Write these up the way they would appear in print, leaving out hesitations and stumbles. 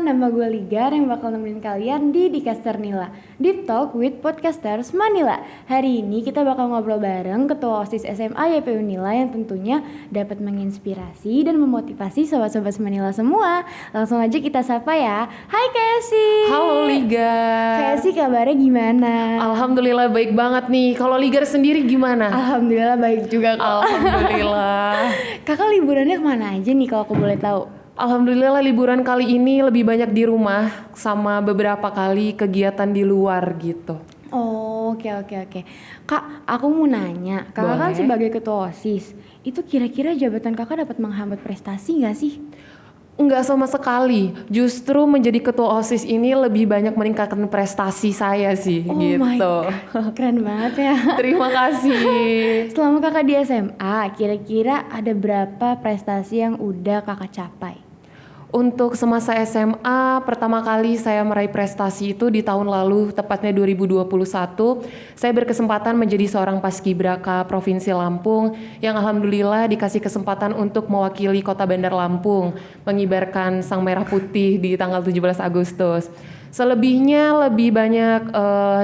nama gue Ligar yang bakal nemenin kalian di Dicaster Nila, Deep Talk with Podcasters Manila. Hari ini kita bakal ngobrol bareng Ketua OSIS SMA YPU Nila yang tentunya dapat menginspirasi dan memotivasi sobat-sobat Manila semua. Langsung aja kita sapa ya. Hai Kesi. Halo Ligar. Kesi, kabarnya gimana? Alhamdulillah baik banget nih. Kalau Ligar sendiri gimana? Alhamdulillah baik juga kok. Alhamdulillah. Kakak liburannya kemana aja nih kalau aku boleh tahu? Alhamdulillah liburan kali ini lebih banyak di rumah sama beberapa kali kegiatan di luar gitu. Oh, oke. Kak, aku mau nanya, kakak kan Boleh. sebagai ketua OSIS, itu kira-kira jabatan kakak dapat menghambat prestasi nggak sih? Enggak sama sekali. Justru menjadi ketua OSIS ini lebih banyak meningkatkan prestasi saya sih Oh gitu. my God, keren banget ya. Terima kasih. Selama kakak di SMA, kira-kira ada berapa prestasi yang udah kakak capai? Untuk semasa SMA, pertama kali saya meraih prestasi itu di tahun lalu, tepatnya 2021. Saya berkesempatan menjadi seorang paskibraka Provinsi Lampung yang alhamdulillah dikasih kesempatan untuk mewakili Kota Bandar Lampung, mengibarkan sang merah putih di tanggal 17 Agustus. Selebihnya lebih banyak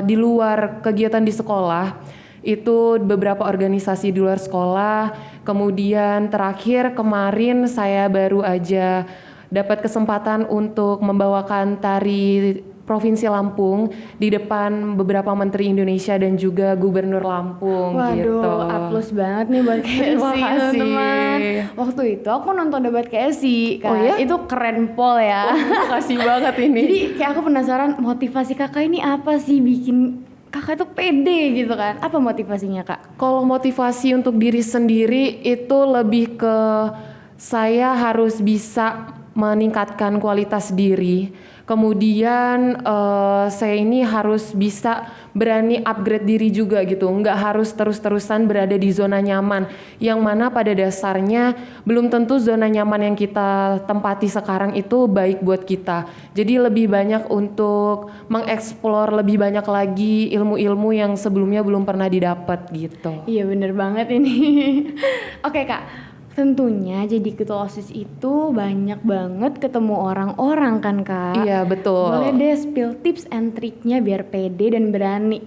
di luar kegiatan di sekolah. Itu beberapa organisasi di luar sekolah. Kemudian terakhir kemarin saya baru aja dapat kesempatan untuk membawakan tari Provinsi Lampung di depan beberapa menteri Indonesia dan juga Gubernur Lampung. Waduh, gitu. aplaus banget nih buat Terima Kesi kasih. teman-teman. Waktu itu aku nonton debat Kesi kan, Oh ya? itu keren pol ya. Makasih banget ini. Jadi kayak aku penasaran motivasi kakak ini apa sih bikin kakak tuh pede gitu kan? Apa motivasinya kak? Kalau motivasi untuk diri sendiri itu lebih ke saya harus bisa meningkatkan kualitas diri. Kemudian saya ini harus bisa berani upgrade diri juga gitu. Nggak harus terus-terusan berada di zona nyaman. Yang mana pada dasarnya belum tentu zona nyaman yang kita tempati sekarang itu baik buat kita. Jadi lebih banyak untuk mengeksplor lebih banyak lagi ilmu-ilmu yang sebelumnya belum pernah didapat gitu. Iya bener banget ini. Oke kak, tentunya jadi ketua OSIS itu banyak banget ketemu orang-orang kan kak? Iya betul. Boleh deh spill tips and triknya biar pede dan berani.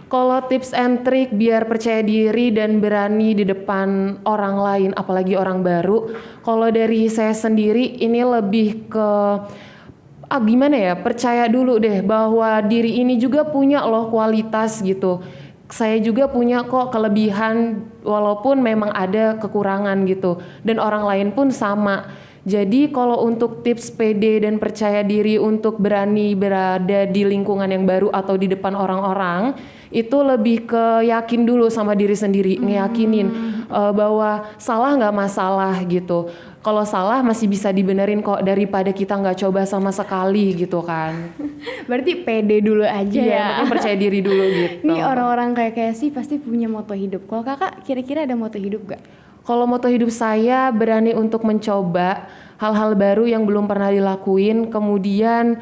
Kalau tips and trick biar percaya diri dan berani di depan orang lain, apalagi orang baru. Kalau dari saya sendiri ini lebih ke gimana ya, percaya dulu deh bahwa diri ini juga punya loh kualitas gitu. Saya juga punya kok kelebihan walaupun memang ada kekurangan gitu. Dan orang lain pun sama. Jadi kalau untuk tips PD dan percaya diri untuk berani berada di lingkungan yang baru atau di depan orang-orang, itu lebih ke yakin dulu sama diri sendiri, ngeyakinin bahwa salah nggak masalah gitu. Kalau salah masih bisa dibenerin kok daripada kita nggak coba sama sekali gitu kan. Berarti pede dulu aja Iya, ya. mungkin percaya diri dulu gitu. Nih orang-orang kayak Kesi pasti punya moto hidup. Kalau kakak kira-kira ada moto hidup gak? Kalau moto hidup saya berani untuk mencoba hal-hal baru yang belum pernah dilakuin, kemudian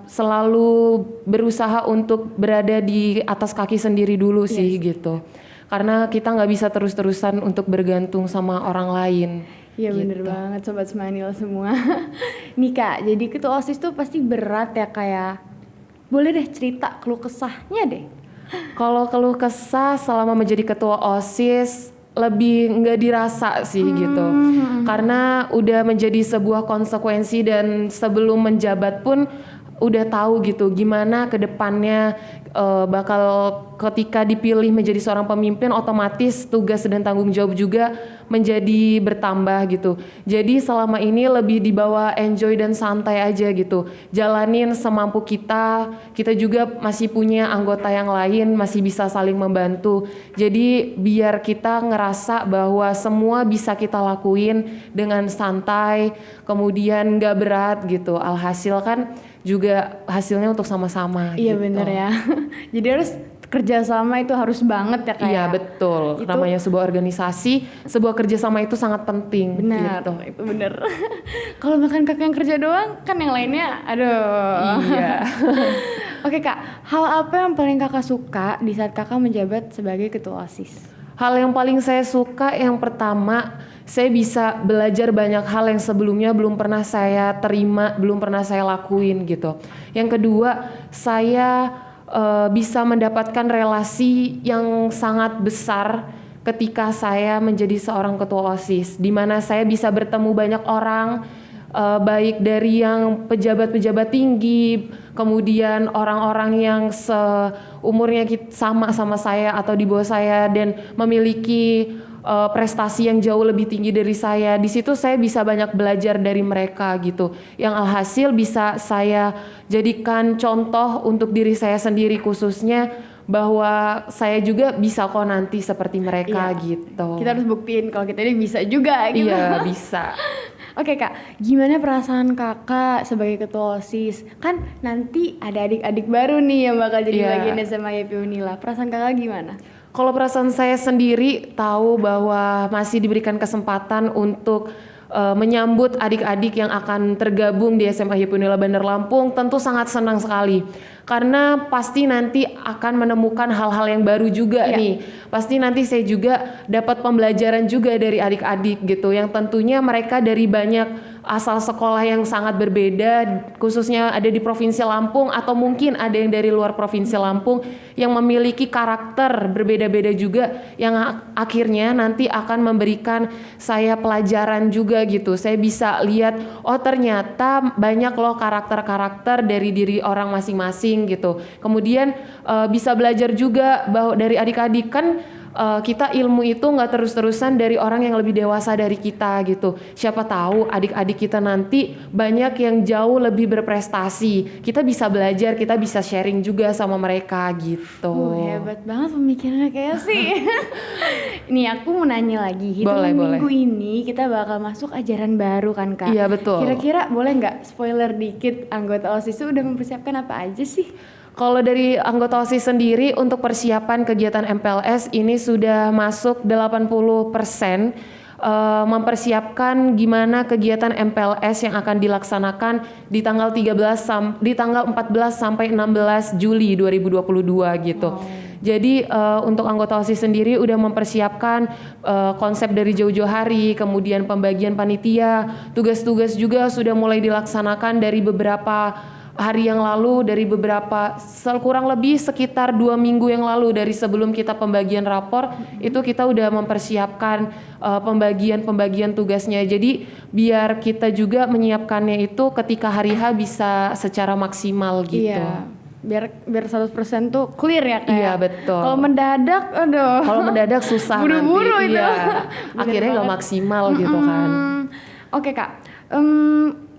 selalu berusaha untuk berada di atas kaki sendiri dulu sih gitu. Karena kita nggak bisa terus-terusan untuk bergantung sama orang lain. Iya gitu. bener banget Sobat Semanila semua. Nih kak, jadi ketua OSIS tuh pasti berat ya kayak. Boleh deh cerita keluh kesahnya deh. Kalau keluh kesah selama menjadi ketua OSIS lebih nggak dirasa sih gitu. Karena udah menjadi sebuah konsekuensi dan sebelum menjabat pun udah tahu gitu gimana ke depannya bakal ketika dipilih menjadi seorang pemimpin otomatis tugas dan tanggung jawab juga menjadi bertambah gitu. Jadi selama ini lebih dibawa enjoy dan santai aja gitu. Jalanin semampu kita juga masih punya anggota yang lain, masih bisa saling membantu. Jadi biar kita ngerasa bahwa semua bisa kita lakuin dengan santai, kemudian gak berat gitu. Alhasil kan juga hasilnya untuk sama-sama. Iya gitu. bener ya. Jadi harus kerjasama itu harus banget ya kayak. Iya betul. Itu- Namanya sebuah organisasi, sebuah kerjasama itu sangat penting. Benar, Gitu. itu bener. Kalau makan kakak yang kerja doang, kan yang lainnya, aduh. Iya. Oke kak, hal apa yang paling kakak suka di saat kakak menjabat sebagai ketua OSIS? Hal yang paling saya suka yang pertama, saya bisa belajar banyak hal yang sebelumnya belum pernah saya terima, belum pernah saya lakuin gitu. Yang kedua, saya bisa mendapatkan relasi yang sangat besar ketika saya menjadi seorang ketua OSIS, di mana saya bisa bertemu banyak orang, baik dari yang pejabat-pejabat tinggi, kemudian orang-orang yang seumurnya sama saya atau di bawah saya dan memiliki prestasi yang jauh lebih tinggi dari saya. Di situ saya bisa banyak belajar dari mereka gitu. Yang alhasil bisa saya jadikan contoh untuk diri saya sendiri, khususnya bahwa saya juga bisa kok nanti seperti mereka gitu. Kita harus buktiin kalau kita ini bisa juga gitu. Iya, bisa. Oke Kak, gimana perasaan Kakak sebagai ketua OSIS? Kan nanti ada adik-adik baru nih yang bakal jadi bagian SMA YP Unila. Perasaan Kakak gimana? Kalau perasaan saya sendiri tahu bahwa masih diberikan kesempatan untuk menyambut adik-adik yang akan tergabung di SMA YP Unila Bandar Lampung, tentu sangat senang sekali. Karena pasti nanti akan menemukan hal-hal yang baru juga nih. Pasti nanti saya juga dapat pembelajaran juga dari adik-adik gitu, yang tentunya mereka dari banyak asal sekolah yang sangat berbeda, khususnya ada di Provinsi Lampung atau mungkin ada yang dari luar Provinsi Lampung yang memiliki karakter berbeda-beda juga, yang akhirnya nanti akan memberikan saya pelajaran juga gitu. Saya bisa lihat, oh ternyata banyak loh karakter-karakter dari diri orang masing-masing gitu. Kemudian bisa belajar juga bahwa dari adik-adik kan kita ilmu itu nggak terus-terusan dari orang yang lebih dewasa dari kita gitu. Siapa tahu adik-adik kita nanti banyak yang jauh lebih berprestasi. Kita bisa belajar, kita bisa sharing juga sama mereka gitu. Hebat banget pemikirannya kayak sih. Nih aku mau nanya lagi. Boleh. Minggu ini kita bakal masuk ajaran baru kan Kak? Iya betul. Kira-kira boleh nggak spoiler dikit, anggota OSIS itu udah mempersiapkan apa aja sih? Kalau dari anggota OSIS sendiri untuk persiapan kegiatan MPLS ini sudah masuk 80%, mempersiapkan gimana kegiatan MPLS yang akan dilaksanakan di tanggal 14 sampai 16 Juli 2022 gitu. Jadi untuk anggota OSIS sendiri udah mempersiapkan konsep dari jauh-jauh hari, kemudian pembagian panitia, tugas-tugas juga sudah mulai dilaksanakan dari beberapa hari yang lalu, dari beberapa kurang lebih sekitar 2 minggu yang lalu dari sebelum kita pembagian rapor itu kita udah mempersiapkan pembagian tugasnya. Jadi biar kita juga menyiapkannya itu ketika hari H bisa secara maksimal gitu. Iya. Biar 100% tuh clear ya Kak. Iya betul. Kalau mendadak, aduh. Kalau mendadak susah buru-buru nanti. itu. Iya. Akhirnya nggak maksimal gitu kan. Oke Kak.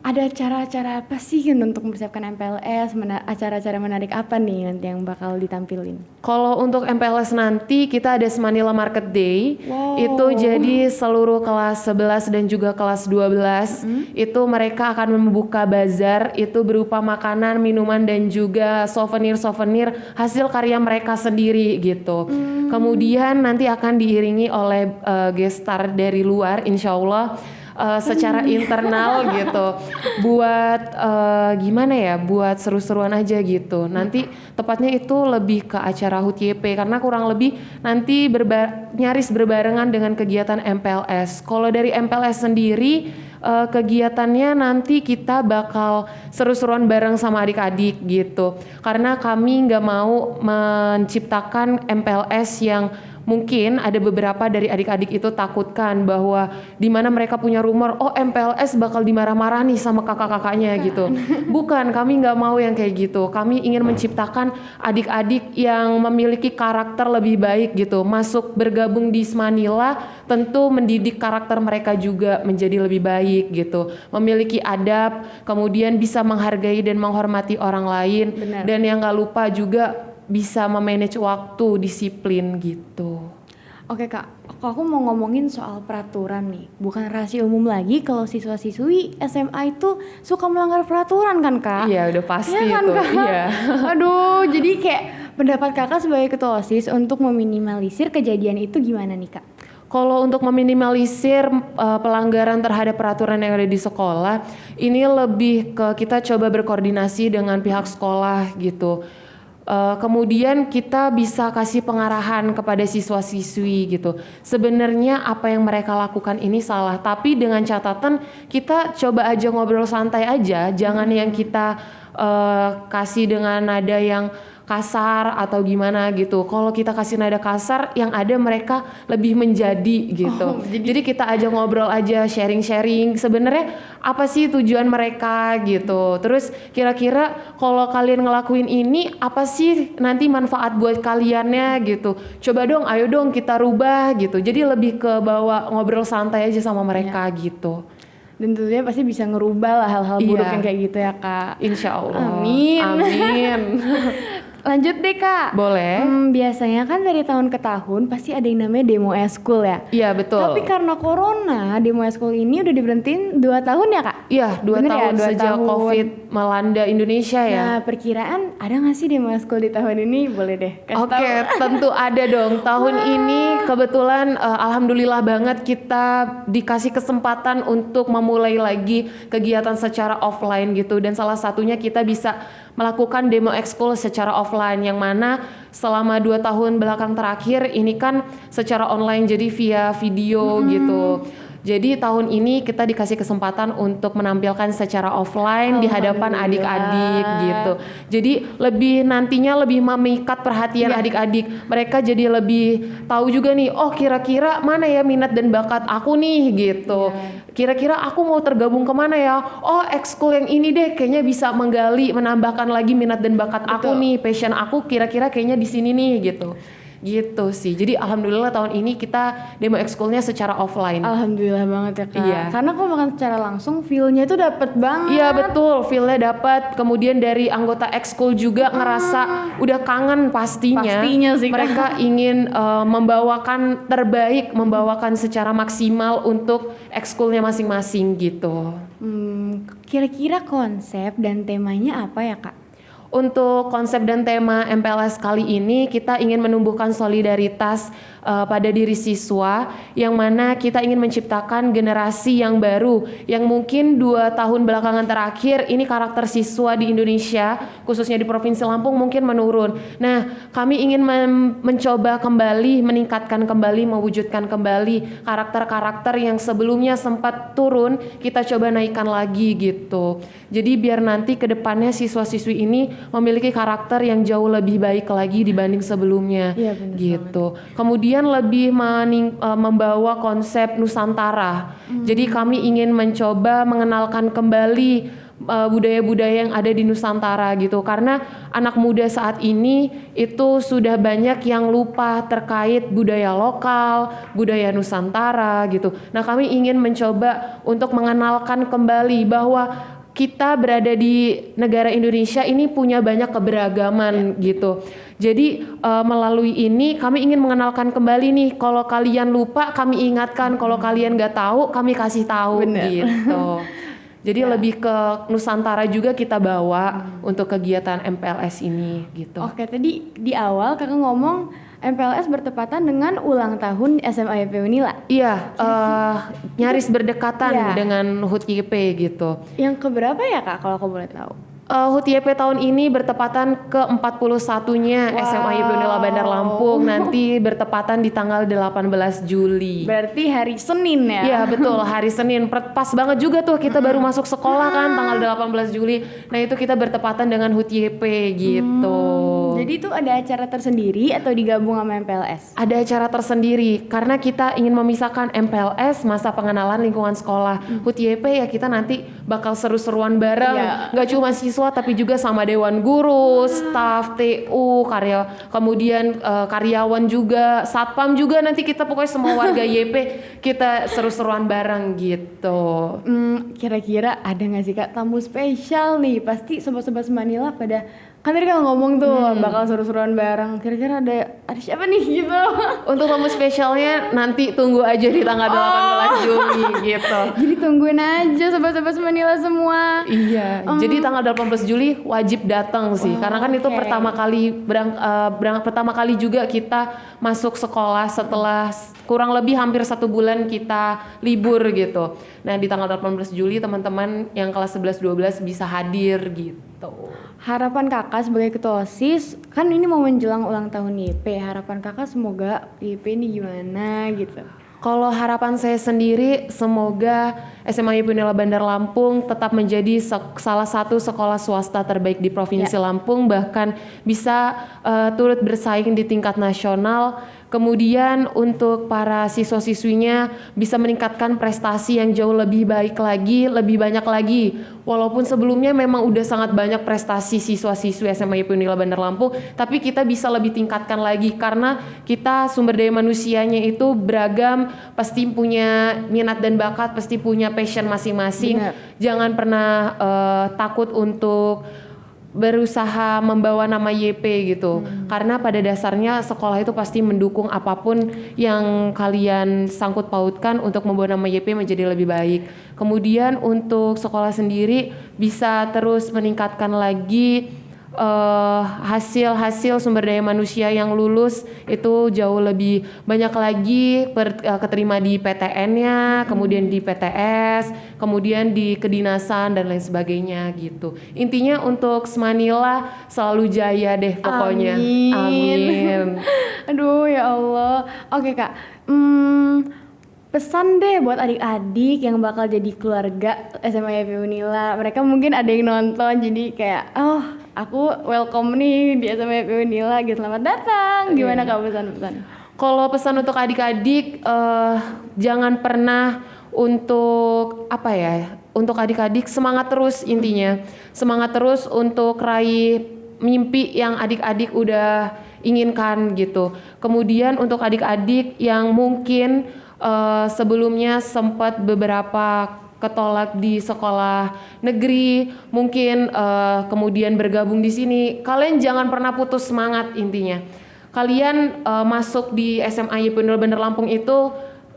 Ada cara-cara apa sih untuk mempersiapkan MPLS? Acara-acara menarik apa nih nanti yang bakal ditampilin? Kalau untuk MPLS nanti kita ada Semanila Market Day. Wow. Itu jadi seluruh kelas 11 dan juga kelas 12 itu mereka akan membuka bazar, itu berupa makanan, minuman dan juga souvenir-souvenir hasil karya mereka sendiri gitu. Kemudian nanti akan diiringi oleh guest star dari luar insyaallah. Secara internal gitu buat gimana ya, buat seru-seruan aja gitu. Nanti tepatnya itu lebih ke acara HUT YP karena kurang lebih nanti nyaris berbarengan dengan kegiatan MPLS. Kalau dari MPLS sendiri kegiatannya nanti kita bakal seru-seruan bareng sama adik-adik gitu, karena kami nggak mau menciptakan MPLS yang mungkin ada beberapa dari adik-adik itu takutkan bahwa di mana mereka punya rumor, oh MPLS bakal dimarah-marah nih sama kakak-kakaknya gitu. Bukan, kami nggak mau yang kayak gitu. Kami ingin menciptakan adik-adik yang memiliki karakter lebih baik gitu. Masuk bergabung di Semanila tentu mendidik karakter mereka juga menjadi lebih baik gitu. Memiliki adab, kemudian bisa menghargai dan menghormati orang lain. Benar. Dan yang nggak lupa juga bisa memanage waktu, disiplin gitu. Oke Kak, aku mau ngomongin soal peraturan nih. Bukan rahasia umum lagi kalau siswa-siswi SMA itu suka melanggar peraturan kan Kak? Iya udah pasti ya kan, itu. Kak? Iya. Aduh, jadi kayak pendapat Kakak sebagai ketua OSIS untuk meminimalisir kejadian itu gimana nih Kak? Kalau untuk meminimalisir pelanggaran terhadap peraturan yang ada di sekolah, ini lebih ke kita coba berkoordinasi dengan pihak sekolah gitu. Kemudian kita bisa kasih pengarahan kepada siswa-siswi gitu. Sebenarnya apa yang mereka lakukan ini salah, tapi dengan catatan kita coba aja ngobrol santai aja, jangan yang kita kasih dengan nada yang kasar atau gimana gitu. Kalau kita kasih nada kasar, yang ada mereka lebih menjadi gitu. Jadi kita aja ngobrol aja, sharing-sharing. Sebenarnya apa sih tujuan mereka gitu. Terus kira-kira kalau kalian ngelakuin ini apa sih nanti manfaat buat kaliannya gitu. Coba dong, ayo dong kita rubah gitu. Jadi lebih ke bawa ngobrol santai aja sama mereka gitu. Dan tentunya pasti bisa ngerubah lah hal-hal buruk yang kayak gitu ya Kak. Insya Allah. Amin. Amin. Lanjut deh Kak. Boleh. Biasanya kan dari tahun ke tahun pasti ada yang namanya demo eskul ya. Iya betul. Tapi karena corona demo eskul ini udah diberhentiin 2 tahun ya Kak? Iya 2 tahun ya? 2 sejak tahun. COVID melanda Indonesia ya. Nah perkiraan ada gak sih demo eskul di tahun ini? Boleh deh kasih Oke, tentu ada dong. Tahun ini kebetulan alhamdulillah banget kita dikasih kesempatan untuk memulai lagi kegiatan secara offline gitu. Dan salah satunya kita bisa melakukan demo ekskul secara offline, yang mana selama 2 tahun belakang terakhir ini kan secara online, jadi via video gitu. Jadi tahun ini kita dikasih kesempatan untuk menampilkan secara offline di hadapan adik-adik gitu. Jadi lebih nantinya lebih memikat perhatian adik-adik. Mereka jadi lebih tahu juga nih, oh kira-kira mana ya minat dan bakat aku nih gitu. Kira-kira aku mau tergabung kemana ya? Oh ekskul yang ini deh kayaknya bisa menggali, menambahkan lagi minat dan bakat aku nih, passion aku kira-kira kayaknya di sini nih gitu. Gitu sih. Jadi alhamdulillah tahun ini kita demo ekskulnya secara offline. Alhamdulillah banget ya Kak. Iya. Karena kalau makan secara langsung feel-nya itu dapet banget. Iya betul, feel-nya dapat. Kemudian dari anggota ekskul juga ngerasa udah kangen pastinya. Pastinya sih, Kak. Mereka ingin membawakan terbaik, membawakan secara maksimal untuk ekskulnya masing-masing gitu. Kira-kira konsep dan temanya apa ya Kak? Untuk konsep dan tema MPLS kali ini kita ingin menumbuhkan solidaritas pada diri siswa, yang mana kita ingin menciptakan generasi yang baru yang mungkin 2 tahun belakangan terakhir ini karakter siswa di Indonesia khususnya di Provinsi Lampung mungkin menurun. Nah kami ingin mencoba kembali, meningkatkan kembali, mewujudkan kembali karakter-karakter yang sebelumnya sempat turun, kita coba naikkan lagi gitu. Jadi biar nanti ke depannya siswa-siswi ini memiliki karakter yang jauh lebih baik lagi dibanding sebelumnya. Iya, benar gitu. Kemudian lebih membawa konsep Nusantara. Jadi kami ingin mencoba mengenalkan kembali budaya-budaya yang ada di Nusantara gitu, karena anak muda saat ini itu sudah banyak yang lupa terkait budaya lokal, budaya Nusantara gitu. Nah kami ingin mencoba untuk mengenalkan kembali bahwa kita berada di negara Indonesia ini punya banyak keberagaman gitu. Jadi melalui ini kami ingin mengenalkan kembali nih, kalau kalian lupa kami ingatkan, kalau kalian nggak tahu kami kasih tahu. Bener. Gitu. Jadi lebih ke Nusantara juga kita bawa untuk kegiatan MPLS ini gitu. Oke, tadi di awal kakak ngomong MPLS bertepatan dengan ulang tahun SMA YP Unila. Iya, nyaris berdekatan Iya. dengan HUT YP gitu. Yang keberapa ya Kak kalau aku boleh tahu? HUT YP tahun ini bertepatan ke-41-nya SMA YP Unila Bandar Lampung, nanti bertepatan di tanggal 18 Juli. Berarti hari Senin ya? Iya betul, hari Senin. Pas banget juga tuh kita baru masuk sekolah kan tanggal 18 Juli. Nah itu kita bertepatan dengan HUT YP gitu. Jadi itu ada acara tersendiri atau digabung sama MPLS? Ada acara tersendiri karena kita ingin memisahkan MPLS, masa pengenalan lingkungan sekolah. HUT YP ya kita nanti bakal seru-seruan bareng. Iya. Gak cuma siswa tapi juga sama dewan guru, staf TU, kemudian karyawan juga, satpam juga, nanti kita pokoknya semua warga YP kita seru-seruan bareng gitu. Kira-kira ada nggak sih Kak tamu spesial nih? Pasti sobat-sobat Manila pada, kan tadi kan ngomong tuh bakal seru-seruan bareng. Kira-kira ada siapa nih gitu? Untuk tamu spesialnya nanti tunggu aja di tanggal 18 Juli gitu. Jadi tungguin aja sobat-sobat Manila semua. Iya. Jadi tanggal 18 Juli wajib datang sih, karena kan itu pertama kali pertama kali juga kita masuk sekolah setelah kurang lebih hampir 1 bulan kita libur gitu. Nah di tanggal 18 Juli teman-teman yang kelas 11-12 bisa hadir gitu. Harapan Kakak kakak sebagai ketua OSIS, kan ini mau menjelang ulang tahun YP, harapan kakak semoga YP ini gimana gitu? Kalau harapan saya sendiri, semoga SMA YP Unila Bandar Lampung tetap menjadi salah satu sekolah swasta terbaik di Provinsi Lampung, bahkan bisa turut bersaing di tingkat nasional. Kemudian untuk para siswa-siswinya bisa meningkatkan prestasi yang jauh lebih baik lagi, lebih banyak lagi. Walaupun sebelumnya memang udah sangat banyak prestasi siswa-siswi SMA YP Unila Bandar Lampung, tapi kita bisa lebih tingkatkan lagi karena kita sumber daya manusianya itu beragam, pasti punya minat dan bakat, pasti punya passion masing-masing. Benar. Jangan pernah takut untuk berusaha membawa nama YP gitu. Karena pada dasarnya sekolah itu pasti mendukung apapun yang kalian sangkut pautkan untuk membawa nama YP menjadi lebih baik. Kemudian untuk sekolah sendiri bisa terus meningkatkan lagi hasil sumber daya manusia yang lulus itu jauh lebih banyak lagi keterima di PTN-nya, kemudian di PTS, kemudian di kedinasan dan lain sebagainya gitu. Intinya untuk Semanila selalu jaya deh pokoknya. Amin. Aduh ya Allah. Oke kak, pesan deh buat adik-adik yang bakal jadi keluarga SMA YP Unila. Mereka mungkin ada yang nonton jadi kayak, oh aku welcome nih di SMA YP Unila gitu, selamat datang. Gimana kak pesan-pesan? Kalau pesan untuk adik-adik, jangan pernah untuk untuk adik-adik semangat terus intinya. Semangat terus untuk raih mimpi yang adik-adik udah inginkan gitu. Kemudian untuk adik-adik yang mungkin sebelumnya sempat beberapa ketolak di sekolah negeri, mungkin kemudian bergabung di sini, kalian jangan pernah putus semangat intinya. Kalian masuk di SMA YP Unila Bandar Lampung itu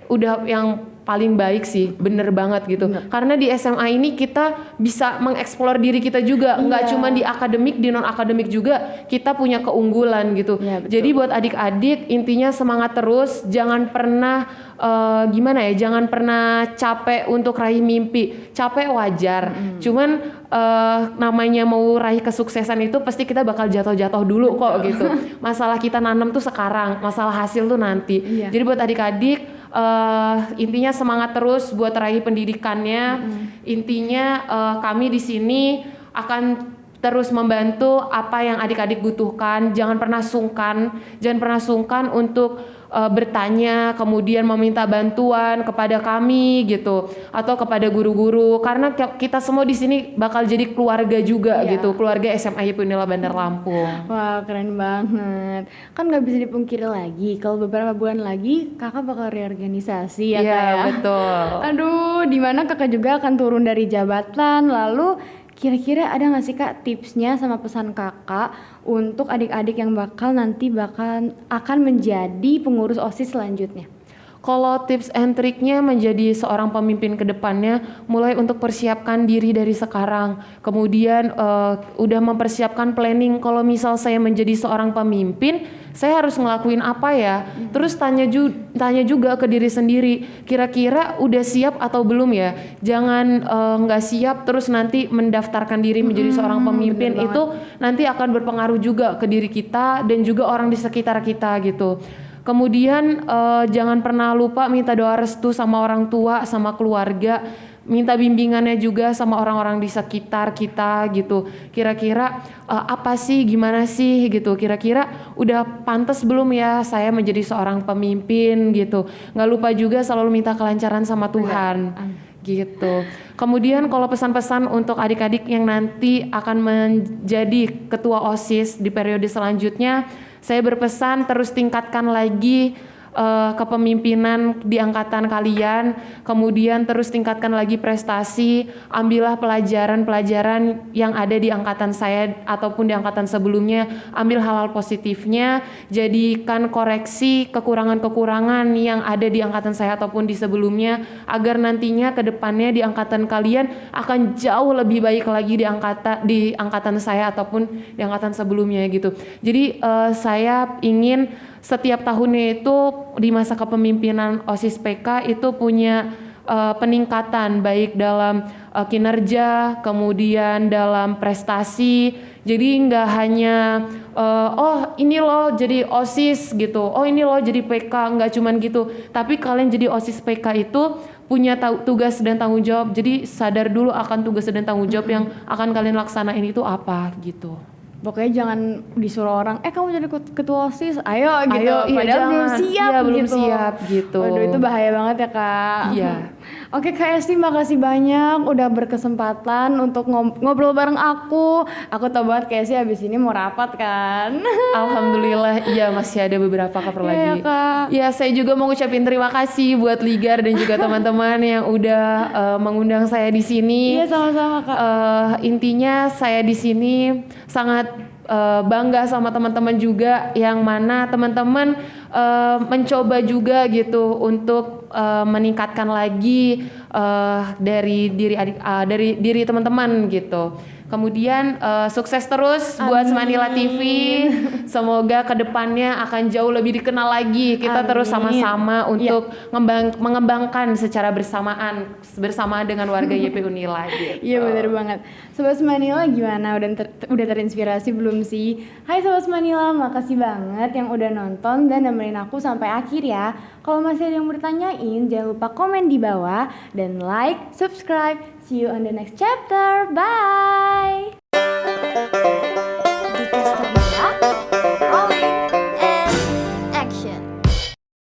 udah yang paling baik sih, bener banget gitu. Karena di SMA ini kita bisa mengeksplor diri kita juga, nggak cuma di akademik, di non akademik juga kita punya keunggulan gitu. Jadi buat adik-adik intinya semangat terus, jangan pernah jangan pernah capek untuk raih mimpi. Capek wajar, cuman namanya mau raih kesuksesan itu pasti kita bakal jatuh-jatuh dulu kok gitu. Masalah kita nanam tuh sekarang, masalah hasil tuh nanti. Jadi buat adik-adik intinya semangat terus buat raih pendidikannya. Intinya kami di sini akan terus membantu apa yang adik-adik butuhkan. Jangan pernah sungkan untuk bertanya, kemudian meminta bantuan kepada kami gitu, atau kepada guru-guru, karena kita semua di sini bakal jadi keluarga juga gitu, keluarga SMA YP Unila Bandar Lampung. Wah keren banget. Kan nggak bisa dipungkiri lagi kalau beberapa bulan lagi kakak bakal reorganisasi ya kak ya. Betul. Aduh, dimana kakak juga akan turun dari jabatan. Lalu kira-kira ada nggak sih kak tipsnya sama pesan kakak untuk adik-adik yang akan menjadi pengurus OSIS selanjutnya? Kalau tips and triknya menjadi seorang pemimpin ke depannya, mulai untuk persiapkan diri dari sekarang. Kemudian udah mempersiapkan planning, kalau misal saya menjadi seorang pemimpin, saya harus ngelakuin apa ya? Terus tanya juga ke diri sendiri, kira-kira udah siap atau belum ya? Jangan nggak siap terus nanti mendaftarkan diri menjadi seorang pemimpin, itu nanti akan berpengaruh juga ke diri kita dan juga orang di sekitar kita gitu. Kemudian jangan pernah lupa minta doa restu sama orang tua, sama keluarga, minta bimbingannya juga sama orang-orang di sekitar kita gitu. Kira-kira apa sih, gimana sih gitu. Kira-kira udah pantas belum ya saya menjadi seorang pemimpin gitu. Nggak lupa juga selalu minta kelancaran sama Tuhan. Gitu. Kemudian kalau pesan-pesan untuk adik-adik yang nanti akan menjadi ketua OSIS di periode selanjutnya, saya berpesan terus tingkatkan lagi kepemimpinan di angkatan kalian, kemudian terus tingkatkan lagi prestasi, ambillah pelajaran-pelajaran yang ada di angkatan saya ataupun di angkatan sebelumnya, ambil hal-hal positifnya, jadikan koreksi kekurangan-kekurangan yang ada di angkatan saya ataupun di sebelumnya, agar nantinya ke depannya di angkatan kalian akan jauh lebih baik lagi di angkatan saya ataupun di angkatan sebelumnya gitu. Jadi saya ingin setiap tahunnya itu di masa kepemimpinan OSIS PK itu punya peningkatan baik dalam kinerja, kemudian dalam prestasi Jadi nggak hanya oh ini loh jadi OSIS gitu, oh ini loh jadi PK, nggak cuman gitu. Tapi kalian jadi OSIS PK itu punya tugas dan tanggung jawab. Jadi sadar dulu akan tugas dan tanggung jawab yang akan kalian laksanain itu apa gitu. Pokoknya jangan disuruh orang, kamu jadi ketua OSIS, ayo gitu. Ayo, iya, Padahal belum jangan. siap Iya, belum gitu. siap gitu. Waduh, itu bahaya banget ya Kak. Iya. Oke Kak Esti, makasih banyak udah berkesempatan untuk ngobrol bareng aku. Aku tau banget Kak Esti abis ini mau rapat kan. Alhamdulillah, iya masih ada beberapa cover lagi. Iya Kak. Ya, saya juga mau ngucapin terima kasih buat Ligar dan juga teman-teman yang udah mengundang saya di sini. Iya sama-sama Kak. Intinya saya di sini sangat bangga sama teman-teman juga, yang mana teman-teman mencoba juga gitu untuk meningkatkan lagi dari diri teman-teman gitu. Kemudian sukses terus buat Semanila TV. Semoga kedepannya akan jauh lebih dikenal lagi. Kita terus sama-sama untuk mengembangkan secara bersama dengan warga YP Unila gitu. Iya benar banget. Sobat Semanila gimana? Udah terinspirasi belum sih? Hai Sobat Semanila, makasih banget yang udah nonton dan nemenin aku sampai akhir ya. Kalau masih ada yang mau ditanyain, jangan lupa komen di bawah dan like, subscribe. See you on the next chapter. Bye.